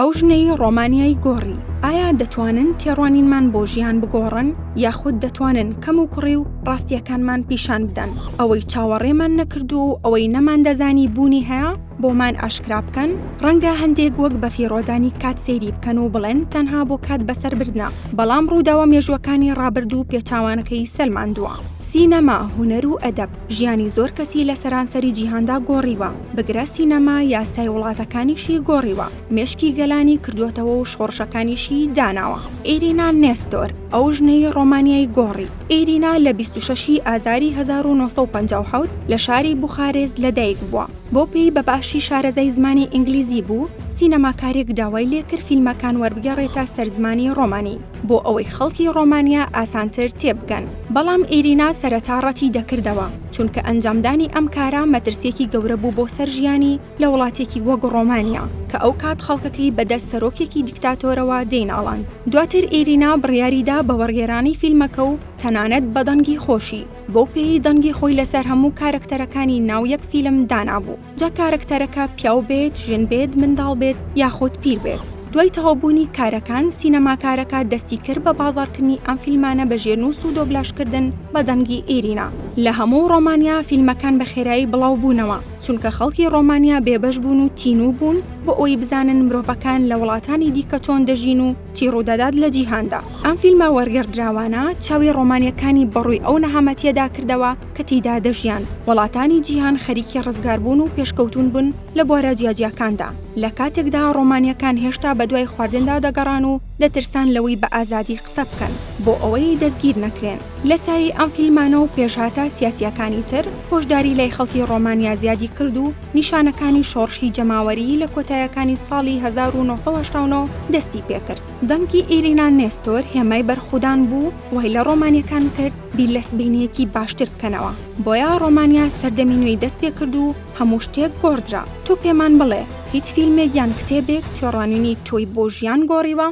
ئەو ژنەی ڕۆمانیای گۆڕی ئایا دەتوانن تێڕوانینمان بۆ ژیان بگۆڕن یاخود دەتوانن کەم و کوڕی و ڕاستیەکانمان پیشان بدەن ئەوەی چاوەڕێمان نەکردو و ئەوەی نەمان دەزانی بوونی هەیە بۆمان ئاشکرا بکەن ڕەنگە هەندێک وەک بە فیڕۆدانی کات سەیری بکەن و بڵێن تەنها بۆ کات بەسەر بردنە بەڵام ڕووداوە مێژووەکانی ڕابرد و پێچاوانەکەی سەلماندووە. سینەما، هونەر و ئەدەب ژیانی زۆر کەسی لە سەرانسەری جیهاندا گۆڕیوە بگرە سینەما یاسای وڵاتەکانیشی گۆڕیوە مێشکی گەلانی کردوێتەوە و شۆڕشەکانیشی داناوە. ئیرینا نێستۆر ئەو ژنەی ڕۆمانیای گۆڕی. ئیرینا لە 26 ئازاری 1957 لە شاری بوخارێست لەدایک بووە. بۆ پێی بەباشی شارەزای زمانی ئینگلیزی بوو سینەماکارێک داوای لێکرد فیلمەکان وەربگەڕێتە سەرزمانی ڕۆمانی بۆ ئەوەی خەڵکی ڕۆمانیا ئاسانتر تێبگەن. بەڵام ئیرینا سەرەتا ڕەتی دەکردەوە چونکە ئەنجامدانی ئەم کارە مەترسێکی گەورە بوو بۆ سەر ژیانی لە وڵاتێکی وەک ڕۆمانیا کە ئەو کات خەڵکەکەی بەدەست سەرۆکێکی دیکتاتۆرەوە دێناڵان. دواتر ئیرینا بڕیاریدا بە وەرگێڕانی فیلمەکە و تەنانەت بە دەنگی خۆشی بۆ پێی دەنگی خۆی لەسەر هەموو کارکتەرەکانی ناو یەک فیلم دانابوو جا کارکتەرەکە پیاو بێت، ژن بێت، منداڵ بێت یاخود پیر بێت. دوای تەواوبوونی کارەکان سینەماکارەکە دەستی کرد بە بازاڕکردنی ئەم فیلمانە بە ژێرنووس و دۆبلاژکردن بە دەنگی ئیرینا. لە هەموو ڕۆمانیا فیلمەکان بە خێرایی بڵاو بوونەوە چونکە خەڵکی ڕۆمانیا بێبەش بوون و تینوو بوون بۆ ئەوی بزانن مرۆڤەکان لە وڵاتانی دیکە چۆن دەژین و چی ڕوودەدات لە جیهاندا. ئەم فیلمە وەرگەردراوانە چاوی ڕۆمانیەکانی بەڕووی ئەو نەهامەتیەدا کردەوە کە تێیدا دەژیان وڵاتانی جیهان خەریکی ڕزگاربوون و پێشکەوتون بوون لە بوارە جیاجیەکاندا لە کاتێکدا ڕۆمانیەکان هێشتا بە دوای خواردندا دەگەڕان و دەترسان لەوەی بە ئازادی قسە بکەن بۆ ئەوەی دەستگیر نەکرێن. لە سایەی ئەم فیلمانە و پێشهاتە سیاسیەکانی تر هۆشداری لای خەڵکی ڕۆمانیا زیادی کرد و نیشانەکانی شۆڕشی جەماوەری لە کۆتاییەکانی ساڵی 1989 دەستی پێکرد. دەنگی ئیرینا نێستۆر هێمای بەرخودان بوو وای لە ڕۆمانیەکان کرد بیر لە سبەینەیەکی باشتر بکەنەوە. بۆیە ڕۆمانیا سەردەمی نوێی دەست پێ کرد و هەموو شتێک گۆڕدرا. تۆ پێمان بڵێ هیچ فیلمێک یان کتێبێک تێڕوانینی تۆی بۆ ژیان گۆڕیوە؟